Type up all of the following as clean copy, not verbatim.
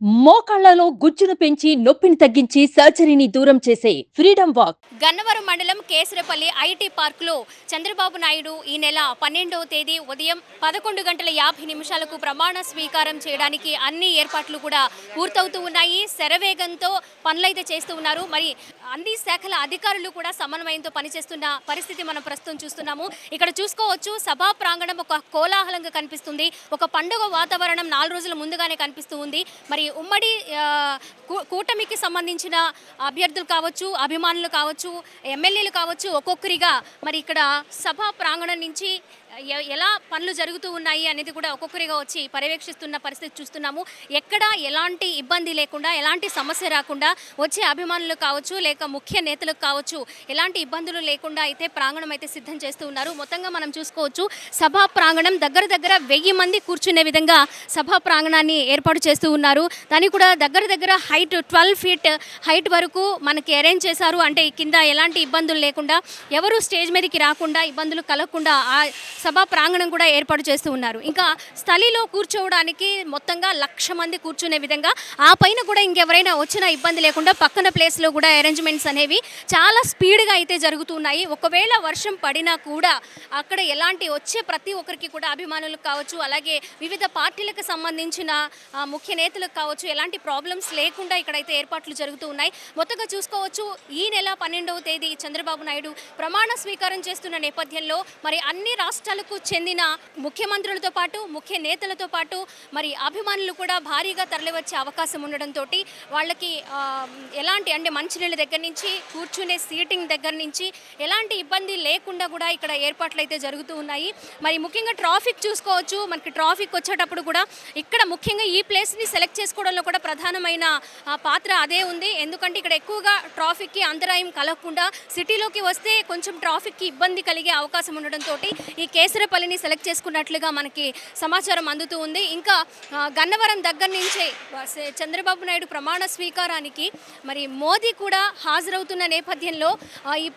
మోకాళ్లలో గుజ్జును పెంచి నొప్పిని తగ్గించి సర్జరీని దూరం చేసే ఫ్రీడమ్ వాక్. గన్నవరం మండలం కేసరపల్లి ఐటీ పార్కులో చంద్రబాబు నాయుడు ఈ నెల 12వ తేదీ ఉదయం 11:50 ప్రమాణ స్వీకారం చేయడానికి అన్ని ఏర్పాట్లు కూడా పూర్తవుతూ ఉన్నాయి. శరవేగంతో పనులైతే చేస్తూ ఉన్నారు. మరి అన్ని శాఖల అధికారులు కూడా సమన్వయంతో పనిచేస్తున్న పరిస్థితి మనం ప్రస్తుతం చూస్తున్నాము. ఇక్కడ చూసుకోవచ్చు, సభా ప్రాంగణం ఒక కోలాహలంగా కనిపిస్తుంది. ఒక పండుగ వాతావరణం 4 రోజుల ముందుగానే కనిపిస్తూ ఉంది. మరి ఉమ్మడి కూటమికి సంబంధించిన అభ్యర్థులు కావచ్చు, అభిమానులు కావచ్చు, ఎమ్మెల్యేలు కావచ్చు, ఒక్కొక్కరిగా మరి ఇక్కడ సభా ప్రాంగణం నుంచి ఎలా పనులు జరుగుతూ ఉన్నాయి అనేది కూడా ఒక్కొక్కరిగా వచ్చి పర్యవేక్షిస్తున్న పరిస్థితి చూస్తున్నాము. ఎక్కడ ఎలాంటి ఇబ్బంది లేకుండా, ఎలాంటి సమస్య రాకుండా వచ్చే అభిమానులు కావచ్చు, లేక ముఖ్య నేతలకు కావచ్చు, ఎలాంటి ఇబ్బందులు లేకుండా అయితే ప్రాంగణం అయితే సిద్ధం చేస్తూ ఉన్నారు. మొత్తంగా మనం చూసుకోవచ్చు, సభా ప్రాంగణం దగ్గర 1000 మంది కూర్చునే విధంగా సభా ప్రాంగణాన్ని ఏర్పాటు చేస్తూ ఉన్నారు. దాన్ని కూడా దగ్గర హైట్ 12 ఫీట్ హైట్ వరకు మనకి అరేంజ్ చేశారు. అంటే కింద ఎలాంటి ఇబ్బందులు లేకుండా, ఎవరు స్టేజ్ మీదకి రాకుండా, ఇబ్బందులు కలగకుండా ఆ సభా ప్రాంగణం కూడా ఏర్పాటు చేస్తూ ఉన్నారు. ఇంకా స్థలిలో కూర్చోవడానికి మొత్తంగా 1,00,000 మంది కూర్చునే విధంగా, ఆ పైన కూడా ఇంకెవరైనా వచ్చినా ఇబ్బంది లేకుండా పక్కన ప్లేస్లో కూడా అరేంజ్మెంట్స్ అనేవి చాలా స్పీడ్గా అయితే జరుగుతున్నాయి. ఒకవేళ వర్షం పడినా కూడా అక్కడ ఎలాంటి వచ్చే ప్రతి ఒక్కరికి కూడా, అభిమానులకు కావచ్చు, అలాగే వివిధ పార్టీలకు సంబంధించిన ముఖ్య నేతలకు కావచ్చు, ఎలాంటి ప్రాబ్లమ్స్ లేకుండా ఇక్కడైతే ఏర్పాట్లు జరుగుతూ ఉన్నాయి. మొత్తంగా చూసుకోవచ్చు, ఈ నెల 12వ తేదీ చంద్రబాబు నాయుడు ప్రమాణ స్వీకారం చేస్తున్న నేపథ్యంలో మరి అన్ని రాష్ట్రాలకు చెందిన ముఖ్యమంత్రులతో పాటు, ముఖ్య నేతలతో పాటు మరి అభిమానులు కూడా భారీగా తరలివచ్చే అవకాశం ఉండడంతో వాళ్ళకి ఎలాంటి అంటే మంచినీళ్ళ దగ్గర నుంచి, కూర్చునే సీటింగ్ దగ్గర నుంచి ఎలాంటి ఇబ్బంది లేకుండా కూడా ఇక్కడ ఏర్పాట్లు అయితే జరుగుతూ ఉన్నాయి. మరి ముఖ్యంగా ట్రాఫిక్ చూసుకోవచ్చు, మనకి ట్రాఫిక్ వచ్చేటప్పుడు కూడా ఇక్కడ ముఖ్యంగా ఈ ప్లేస్ని సెలెక్ట్ చేసుకోవడంలో కూడా ప్రధానమైన పాత్ర అదే ఉంది. ఎందుకంటే ఇక్కడ ఎక్కువగా ట్రాఫిక్కి అంతరాయం కలగకుండా, సిటీలోకి వస్తే కొంచెం ట్రాఫిక్కి ఇబ్బంది కలిగే అవకాశం ఉండడంతో ఈ కేసరపల్లిని సెలెక్ట్ చేసుకున్నట్లుగా మనకి సమాచారం అందుతూ ఉంది. ఇంకా గన్నవరం దగ్గర నుంచే చంద్రబాబు నాయుడు ప్రమాణ స్వీకారానికి మరి మోదీ కూడా హాజరవుతున్న నేపథ్యంలో ఈ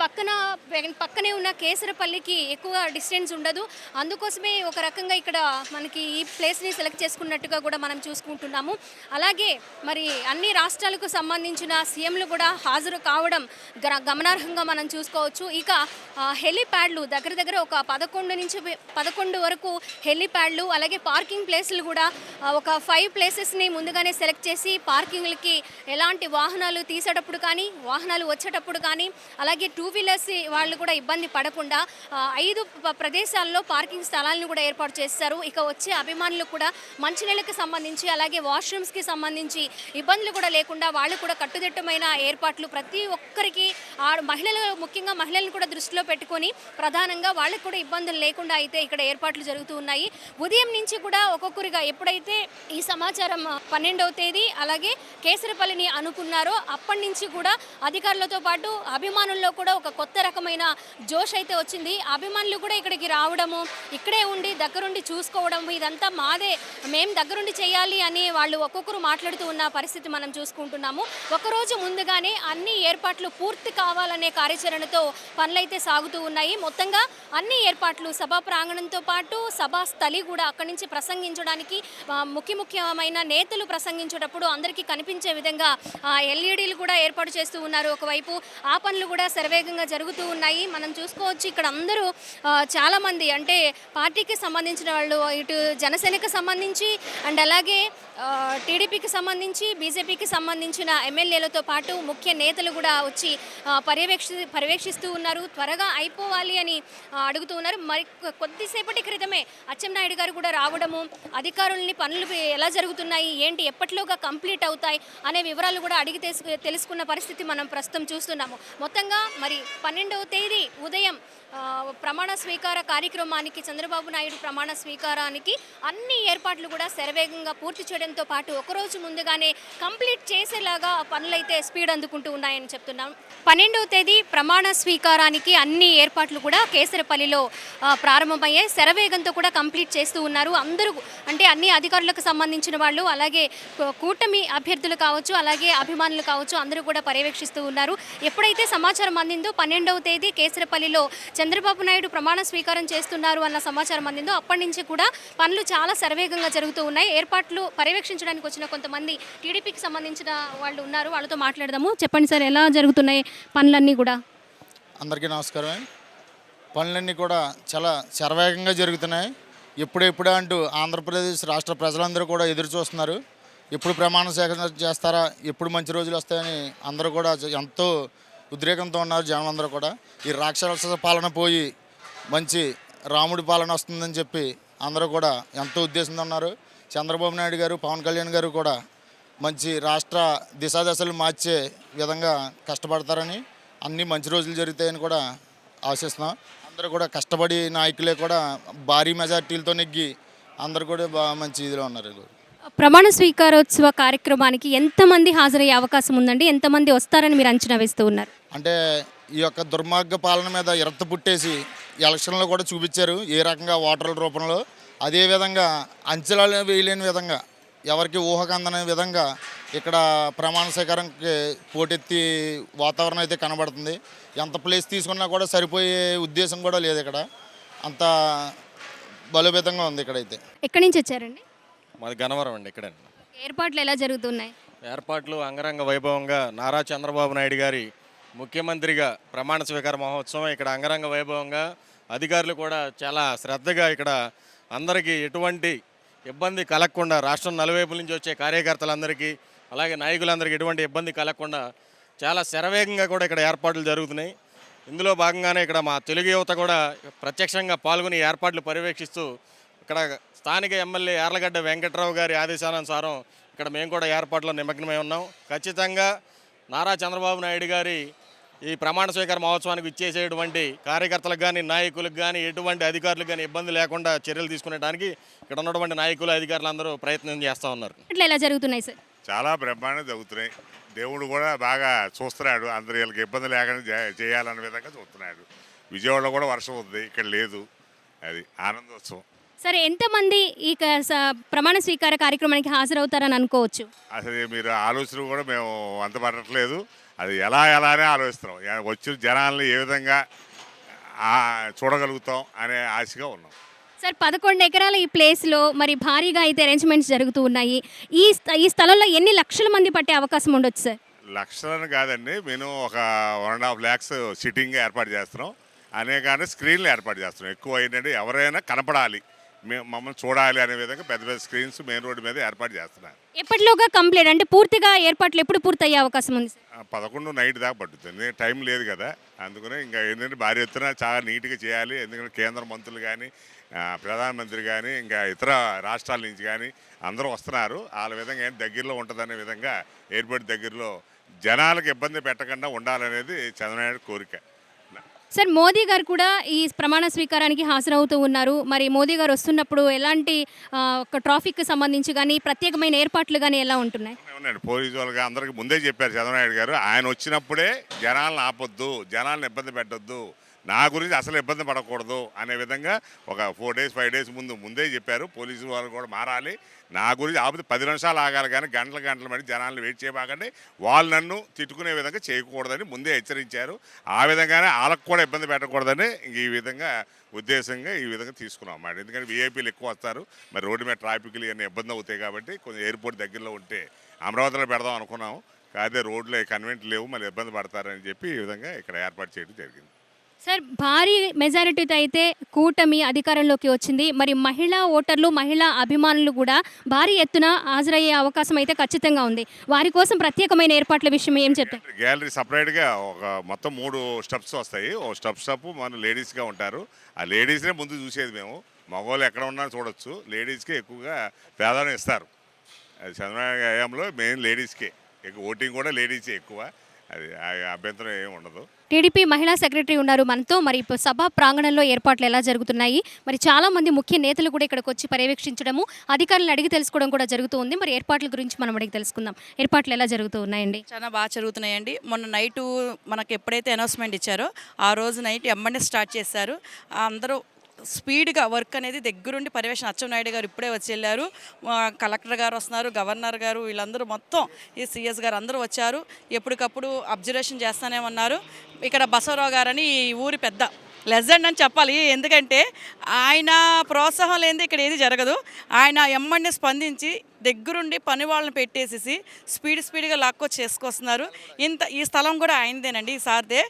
పక్కనే ఉన్న కేసరపల్లికి ఎక్కువ డిస్టెన్స్ ఉండదు. అందుకోసమే ఒక రకంగా ఇక్కడ మనకి ఈ ప్లేస్ని సెలెక్ట్ చేసుకున్నట్టుగా కూడా మనం చూసుకుంటున్నాము. అలాగే మరి అన్ని రాష్ట్రాలకు సంబంధించిన సీఎంలు కూడా హాజరు కావడం గమనార్హంగా మనం చూసుకోవచ్చు. ఇక హెలిప్యాడ్లు దగ్గర ఒక 11 వరకు హెలిప్యాడ్లు, అలాగే పార్కింగ్ ప్లేసులు కూడా ఒక 5 ప్లేసెస్ని ముందుగానే సెలెక్ట్ చేసి, పార్కింగ్లకి ఎలాంటి వాహనాలు తీసేటప్పుడు కానీ, వాహనాలు వచ్చేటప్పుడు కానీ, అలాగే 2 వీలర్స్ వాళ్ళు కూడా ఇబ్బంది పడకుండా 5 ప్రదేశాల్లో పార్కింగ్ స్థలాలను కూడా ఏర్పాటు చేశారు. ఇక వచ్చే అభిమానులు కూడా మంచినీళ్ళకి సంబంధించి, అలాగే వాష్రూమ్స్కి సంబంధించి ఇబ్బందులు కూడా లేకుండా వాళ్ళు కూడా కట్టుదిట్టమైన ఏర్పాట్లు ప్రతి ఒక్కరికి, ముఖ్యంగా మహిళలను కూడా దృష్టిలో పెట్టుకొని ప్రధానంగా వాళ్ళకు కూడా ఇబ్బందులు లేకుండా అయితే ఇక్కడ ఏర్పాట్లు జరుగుతూ ఉన్నాయి. ఉదయం నుంచి కూడా ఒక్కొక్కరిగా ఎప్పుడైతే ఈ సమాచారం 12వ తేదీ అలాగే కేసరపల్లిని అనుకున్నారో అప్పటి నుంచి కూడా అధికారులతో పాటు అభిమానుల్లో కూడా ఒక కొత్త రకమైన జోష్ అయితే వచ్చింది. అభిమానులు కూడా ఇక్కడికి రావడము, ఇక్కడే ఉండి దగ్గరుండి చూసుకోవడం, ఇదంతా మాదే, మేము దగ్గరుండి చేయాలి అని వాళ్ళు ఒక్కొక్కరు మాట్లాడుతూ ఉన్న పరిస్థితి మనం చూసుకుంటున్నాము. ఒకరోజు ముందుగానే అన్ని ఏర్పాట్లు పూర్తి కావాలనే కార్యాచరణతో పనులైతే సాగుతూ ఉన్నాయి. మొత్తంగా అన్ని ఏర్పాట్లు సభా ప్రాంగణంతో పాటు సభా స్థలి కూడా అక్కడి నుంచి ప్రసంగించడానికి, ముఖ్యమైన నేతలు ప్రసంగించేటప్పుడు అందరికీ కనిపించే విధంగా ఎల్ఈడీలు కూడా ఏర్పాటు చేస్తూ ఉన్నారు. ఒకవైపు ఆ పనులు కూడా శరవేగంగా జరుగుతూ ఉన్నాయి. మనం చూసుకోవచ్చు, ఇక్కడ అందరూ చాలామంది అంటే పార్టీకి సంబంధించిన వాళ్ళు, ఇటు జనసేనకు సంబంధించి అండ్ అలాగే టీడీపీకి సంబంధించి, బీజేపీకి సంబంధించిన ఎమ్మెల్యేలతో పాటు ముఖ్య నేతలు కూడా వచ్చి పర్యవేక్షిస్తూ ఉన్నారు. త్వరగా అయిపోవాలి అని అడుగుతూ ఉన్నారు. మరి కొద్దిసేపటి క్రితమే అచ్చెన్నాయుడు గారు కూడా రావడము, అధికారులని పనులు ఎలా జరుగుతున్నాయి, ఏంటి, ఎప్పటిలోగా కంప్లీట్ అవుతాయి అనే వివరాలు కూడా అడిగి తెలుసుకున్న పరిస్థితి మనం ప్రస్తుతం చూస్తున్నాము. మొత్తంగా మరి 12వ తేదీ ఉదయం ప్రమాణ స్వీకార కార్యక్రమానికి, చంద్రబాబు నాయుడు ప్రమాణ స్వీకారానికి అన్ని ఏర్పాట్లు కూడా శరవేగంగా పూర్తి చేయడంతో పాటు ఒకరోజు ముందుగానే కంప్లీట్ చేసేలాగా పనులైతే స్పీడ్ అందుకుంటూ ఉన్నాయని చెప్తున్నాం. 12వ తేదీ ప్రమాణ స్వీకారానికి అన్ని ఏర్పాట్లు కూడా కేసరపల్లిలో ప్రారంభమయ్యాయి. శరవేగంతో కూడా కంప్లీట్ చేస్తూ ఉన్నారు. అందరూ అంటే అన్ని అధికారులకు సంబంధించిన వాళ్ళు, అలాగే కూటమి అభ్యర్థులు కావచ్చు, అలాగే అభిమానులు కావచ్చు, అందరూ కూడా పర్యవేక్షిస్తూ ఉన్నారు. ఎప్పుడైతే సమాచారం అందిందో 12వ తేదీ కేసరపల్లిలో చంద్రబాబు నాయుడు ప్రమాణ స్వీకారం చేస్తున్నారు అన్న సమాచారం అందిందో అప్పటి నుంచి కూడా పనులు చాలా శరవేగంగా జరుగుతూ ఉన్నాయి. ఏర్పాట్లు పర్యవేక్షించడానికి వచ్చిన కొంతమంది టీడీపీకి సంబంధించిన వాళ్ళు ఉన్నారు, వాళ్ళతో మాట్లాడదాము. చెప్పండి సార్, ఎలా జరుగుతున్నాయి పనులన్నీ కూడా? అందరికీ నమస్కారం. పనులన్నీ కూడా చాలా శరవేగంగా జరుగుతున్నాయి. ఎప్పుడెప్పుడా అంటూ ఆంధ్రప్రదేశ్ రాష్ట్ర ప్రజలందరూ కూడా ఎదురు చూస్తున్నారు. ఎప్పుడు ప్రమాణ స్వీకారం చేస్తారా, ఎప్పుడు మంచి రోజులు వస్తాయని అందరూ కూడా ఎంతో ఉద్రేకంతో ఉన్నారు. జనం అందరూ కూడా ఈ రాక్షస పాలన పోయి మంచి రాముడి పాలన వస్తుందని చెప్పి అందరూ కూడా ఎంతో ఉద్దేశంతో ఉన్నారు. చంద్రబాబు నాయుడు గారు, పవన్ కళ్యాణ్ గారు కూడా మంచి రాష్ట్ర దిశాదశలు మార్చే విధంగా కష్టపడతారని, అన్నీ మంచి రోజులు జరుగుతాయని కూడా ఆశిస్తున్నాం. అందరూ కూడా కష్టపడి నాయకులే కూడా భారీ మెజార్టీలతో నెగ్గి అందరూ కూడా మంచి ఇదిలో ఉన్నారు. ప్రమాణ స్వీకారోత్సవ కార్యక్రమానికి ఎంతమంది హాజరయ్యే అవకాశం ఉందండి? ఎంతమంది వస్తారని మీరు అంచనా వేస్తూ ఉన్నారు? అంటే ఈ యొక్క దుర్మార్గ పాలన మీద ఇరత పుట్టేసి ఎలక్షన్లో కూడా చూపించారు ఏ రకంగా ఓటర్ల రూపంలో. అదేవిధంగా అంచనాలు వేయలేని విధంగా, ఎవరికి ఊహకందని విధంగా ఇక్కడ ప్రమాణ స్వీకారంకి పోటెత్తి వాతావరణం అయితే కనబడుతుంది. ఎంత ప్లేస్ తీసుకున్నా కూడా సరిపోయే ఉద్దేశం కూడా లేదు. ఇక్కడ అంత బలోపేతంగా ఉంది. ఇక్కడైతే ఎక్కడి నుంచి వచ్చారండి? మాది గన్నవరం అండి. ఇక్కడ ఏర్పాట్లు ఎలా జరుగుతున్నాయి? ఏర్పాట్లు అంగరంగ వైభవంగా నారా చంద్రబాబు నాయుడు గారి ముఖ్యమంత్రిగా ప్రమాణ స్వీకార మహోత్సవం ఇక్కడ అంగరంగ వైభవంగా, అధికారులు కూడా చాలా శ్రద్ధగా ఇక్కడ అందరికీ ఎటువంటి ఇబ్బంది కలగకుండా, రాష్ట్రం నలువైపుల నుంచి వచ్చే కార్యకర్తలందరికీ అలాగే నాయకులందరికీ ఎటువంటి ఇబ్బంది కలగకుండా చాలా శరవేగంగా కూడా ఇక్కడ ఏర్పాట్లు జరుగుతున్నాయి. ఇందులో భాగంగానే ఇక్కడ మా తెలుగు యువత కూడా ప్రత్యక్షంగా పాల్గొని ఏర్పాట్లు పర్యవేక్షిస్తూ ఇక్కడ స్థానిక ఎమ్మెల్యే యార్లగడ్డ వెంకట్రావు గారి ఆదేశానుసారం ఇక్కడ మేము కూడా ఏర్పాట్లో నిమగ్నమై ఉన్నాం. ఖచ్చితంగా నారా చంద్రబాబు నాయుడు గారి ఈ ప్రమాణ స్వీకార మహోత్సవానికి ఇచ్చేసేటువంటి కార్యకర్తలకు కానీ, నాయకులకు కానీ, ఎటువంటి అధికారులకు కానీ ఇబ్బంది లేకుండా చర్యలు తీసుకునేడానికి ఇక్కడ ఉన్నటువంటి నాయకులు, అధికారులు అందరూ ప్రయత్నం చేస్తూ ఉన్నారు. ఇట్లా ఎలా జరుగుతున్నాయి సార్? చాలా బ్రహ్మాండంగా జరుగుతున్నాయి. దేవుడు కూడా బాగా చూస్తున్నాడు. అందరూ వీళ్ళకి ఇబ్బంది లేకుండా చేయాలనే విధంగా చూస్తున్నాడు. విజయవాడలో కూడా వర్షం ఉంది, ఇక్కడ లేదు. అది ఆనందోత్సవం. సరే, ఎంతమంది ఈ ప్రమాణ స్వీకార కార్యక్రమానికి హాజరవుతారని అనుకోవచ్చు? అసలు మీరు ఆలోచన కూడా మేము అంత పడట్లేదు. అది ఎలానే ఆలోచిస్తున్నాం. వచ్చిన జనాల్ని ఏ విధంగా చూడగలుగుతాం అనే ఆశగా ఉన్నాం. సార్, 11 ఎకరాల ఈ ప్లేస్లో మరి భారీగా అయితే అరేంజ్మెంట్స్ జరుగుతూ ఉన్నాయి. ఈ స్థలంలో ఎన్ని లక్షల మంది పట్టే అవకాశం ఉండొచ్చు సార్? లక్షలను కాదండి, మేము ఒక 1.5 lakhs సిట్టింగ్ ఏర్పాటు చేస్తున్నాం. అనేక స్క్రీన్లు ఏర్పాటు చేస్తున్నాం. ఎక్కువ ఏంటంటే ఎవరైనా కనపడాలి, మమ్మల్ని చూడాలి అనే విధంగా పెద్ద పెద్ద స్క్రీన్స్ మెయిన్ రోడ్డు మీద ఏర్పాటు చేస్తున్నారు. ఎప్పటిలోగా కంప్లీట్ అంటే పూర్తిగా ఏర్పాట్లు ఎప్పుడు పూర్తయ్యే అవకాశం ఉంది సార్? 11 నైట్ దాకా పట్టుతుంది. టైం లేదు కదా, అందుకనే ఇంకా ఏంటంటే భారీ ఎత్తున చాలా నీట్గా చేయాలి. ఎందుకంటే కేంద్ర మంత్రులు కానీ, ప్రధానమంత్రి కానీ, ఇంకా ఇతర రాష్ట్రాల నుంచి కానీ అందరూ వస్తున్నారు. వాళ్ళ విధంగా ఏంటి దగ్గరలో ఉంటుందనే విధంగా ఎయిర్పోర్ట్ దగ్గరలో జనాలకు ఇబ్బంది పెట్టకుండా ఉండాలనేది చంద్రబాబు కోరిక. సార్, మోదీ గారు కూడా ఈ ప్రమాణ స్వీకారానికి హాజరవుతూ ఉన్నారు. మరి మోదీ గారు వస్తున్నప్పుడు ఎలాంటి ఒక ట్రాఫిక్కి సంబంధించి కానీ ప్రత్యేకమైన ఏర్పాట్లు కానీ ఎలా ఉంటున్నాయి? ఉన్నాయండి, పోలీసు వాళ్ళకి అందరికీ ముందే చెప్పారు చంద్రబాబు గారు. ఆయన వచ్చినప్పుడే జనాలను ఆపొద్దు, జనాలను ఇబ్బంది పెట్టొద్దు, నా గురించి అసలు ఇబ్బంది పడకూడదు అనే విధంగా ఒక 4 days 5 days ముందే చెప్పారు. పోలీసు వాళ్ళు కూడా మారాలి, నా గురించి ఆపితే 10 నిమిషాలు ఆగాలి కానీ గంటలు పడి జనాలను వెయిట్ చేయబాకండి, వాళ్ళు నన్ను తిట్టుకునే విధంగా చేయకూడదని ముందే హెచ్చరించారు. ఆ విధంగానే వాళ్ళకు కూడా ఇబ్బంది పెట్టకూడదని ఈ విధంగా ఉద్దేశంగా ఈ విధంగా తీసుకున్నాం అన్నమాట. ఎందుకంటే వీఐపీలు ఎక్కువ వస్తారు, మరి రోడ్డు మీద ట్రాఫిక్లు ఇవన్నీ ఇబ్బంది అవుతాయి కాబట్టి కొంచెం ఎయిర్పోర్ట్ దగ్గరలో ఉంటే అమరావతిలో పెడదాం అనుకున్నాం. కాదే రోడ్లో కన్వెంట్ లేవు, మళ్ళీ ఇబ్బంది పడతారని చెప్పి ఈ విధంగా ఇక్కడ ఏర్పాటు చేయడం జరిగింది. సార్, భారీ మెజారిటీతో అయితే కూటమి అధికారంలోకి వచ్చింది. మరి మహిళా ఓటర్లు, మహిళా అభిమానులు కూడా భారీ ఎత్తున హాజరయ్యే అవకాశం అయితే ఖచ్చితంగా ఉంది. వారి కోసం ప్రత్యేకమైన ఏర్పాట్ల విషయం ఏం చెప్తారు? గ్యాలరీ సపరేట్గా ఒక మొత్తం 3 steps వస్తాయి. ఓ స్టెప్ మన లేడీస్గా ఉంటారు. ఆ లేడీస్నే ముందు చూసేది మేము. మగవాళ్ళు ఎక్కడ ఉన్నా చూడొచ్చు. లేడీస్కే ఎక్కువగా ప్రాధాన్యం ఇస్తారు. అది చంద్రబాబు హయాంలో మెయిన్ లేడీస్కే ఎక్కువ, ఓటింగ్ కూడా లేడీసే ఎక్కువ. అది అభ్యంతరం ఏమి ఉండదు. టీడీపీ మహిళా సెక్రటరీ ఉన్నారు మనతో. మరి ఇప్పుడు సభా ప్రాంగణంలో ఏర్పాట్లు ఎలా జరుగుతున్నాయి? మరి చాలా మంది ముఖ్య నేతలు కూడా ఇక్కడికి వచ్చి పర్యవేక్షించడము, అధికారులను అడిగి తెలుసుకోవడం కూడా జరుగుతూ ఉంది. మరి ఏర్పాట్ల గురించి మనం అడిగి తెలుసుకుందాం. ఏర్పాట్లు ఎలా జరుగుతూ ఉన్నాయండి? చాలా బాగా జరుగుతున్నాయండి. మొన్న నైటు మనకు ఎప్పుడైతే అనౌన్స్మెంట్ ఇచ్చారో ఆ రోజు నైట్ ఎమ్మనే స్టార్ట్ చేశారు. అందరూ స్పీడ్గా వర్క్ అనేది దగ్గరుండి పర్యవేక్షణ అచ్చెన్నాయుడు గారు ఇప్పుడే వచ్చి వెళ్ళారు. కలెక్టర్ గారు వస్తున్నారు, గవర్నర్ గారు, వీళ్ళందరూ మొత్తం ఈ సిఎస్ గారు అందరూ వచ్చారు. ఎప్పటికప్పుడు అబ్జర్వేషన్ చేస్తూనే ఉన్నారు. ఇక్కడ బసవరావు గారని ఈ ఊరి పెద్ద లెజెండ్ అని చెప్పాలి. ఎందుకంటే ఆయన ప్రోత్సాహం లేనిది ఇక్కడ ఏది జరగదు. ఆయన ఎమ్మడిని స్పందించి దగ్గరుండి పని వాళ్ళని పెట్టేసేసి స్పీడ్గా లాక్కొచ్చి చేసుకొస్తున్నారు. ఈ స్థలం కూడా ఆయనదేనండి, ఈసారిదే.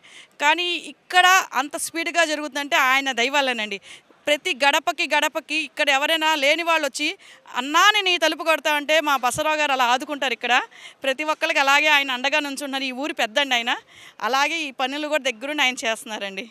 కానీ ఇక్కడ అంత స్పీడ్గా జరుగుతుందంటే ఆయన దయవల్లేనండి. ప్రతి గడపకి ఇక్కడ ఎవరైనా లేని వాళ్ళు వచ్చి అన్నా నేను ఈ తలుపు కొడతా అంటే మా బసవరావు గారు అలా ఆదుకుంటారు. ఇక్కడ ప్రతి ఒక్కరికి అలాగే ఆయన అండగా నుంచున్నారు. ఈ ఊరి పెద్దండి ఆయన. అలాగే ఈ పనులు కూడా దగ్గరుండి ఆయన చేస్తున్నారండి.